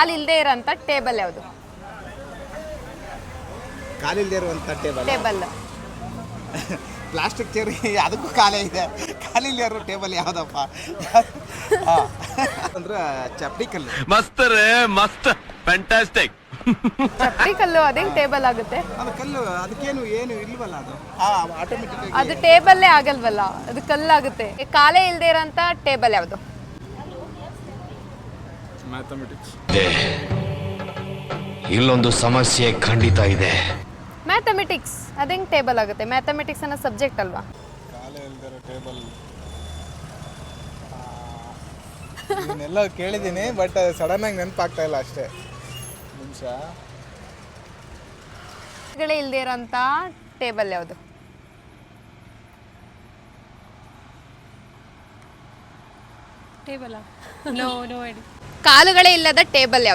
ಅಲ್ಲಿ ಇಲ್ಲದೆ ಇರೋಂಥ ಟೇಬಲ್ ಯಾವುದು? ಕಾಲಿಲ್ದೇ ಇರುವಂಥ ಟೇಬಲ್. ಟೇಬಲ್ ಪ್ಲಾಸ್ಟಿಕ್ ಚೇರ್ ಅದಕ್ಕೂ ಕಾಲೇ ಇದೆ. ಕಾಲಿಲ್ದೇ ಇರೋ ಟೇಬಲ್ ಯಾವುದಪ್ಪ ಅಂದ್ರೆ ಚಪ್ಪಡಿ ಕಲ್ಲು. ಮಸ್ತ್ ರೇ ಮಸ್ತ್, ಫ್ಯಾಂಟಾಸ್ಟಿಕ್. ಚಪ್ಪಡಿ ಕಲ್ಲು ಅದೇನು ಟೇಬಲ್ ಆಗುತ್ತೆ? ಅದು ಕಲ್ಲು, ಅದಕ್ಕೇನು ಏನು ಇಲ್ವಲ್ಲ ಅದು. ಆಟೋಮೆಟಿಕ್ ಅದು ಟೇಬಲ್ಲೇ ಆಗಲ್ವಲ್ಲ, ಅದು ಕಲ್ಲಾಗುತ್ತೆ. ಕಾಲೇ ಇಲ್ಲದೆ ಇರೋಂಥ ಟೇಬಲ್ ಯಾವುದು? ಮ್ಯಾಥಮೆಟಿಕ್ಸ್. ಇಲ್ಲೊಂದು ಸಮಸ್ಯೆ ಖಂಡಿತ ಇದೆ. ಮ್ಯಾಥಮೆಟಿಕ್ಸ್ ಅದೇಂಗೆ ಟೇಬಲ್ ಆಗುತ್ತೆ? ಮ್ಯಾಥಮೆಟಿಕ್ಸ್ ಅನ್ನೋ ಸಬ್ಜೆಕ್ಟ್ ಅಲ್ವಾ? ಕಾಲೇ ಇಲ್ದಿರೋ ಟೇಬಲ್ ಇದನ್ನೆಲ್ಲ ಕೇಳಿದ್ದೀನಿ, ಬಟ್ ಸಡನ್ನಾಗಿ ನೆನಪಾಗ್ತಾ ಇಲ್ಲ ಅಷ್ಟೇ. ನಿಮಿಷ. ಇಲ್ಲದೆ ಇರೋಂಥ ಟೇಬಲ್ ಯಾವುದು? Table no no idea. ಕಾಲುಗಳೇ ಇಲ್ಲದ ಟೇಬಲ್ ಯಾವುದು?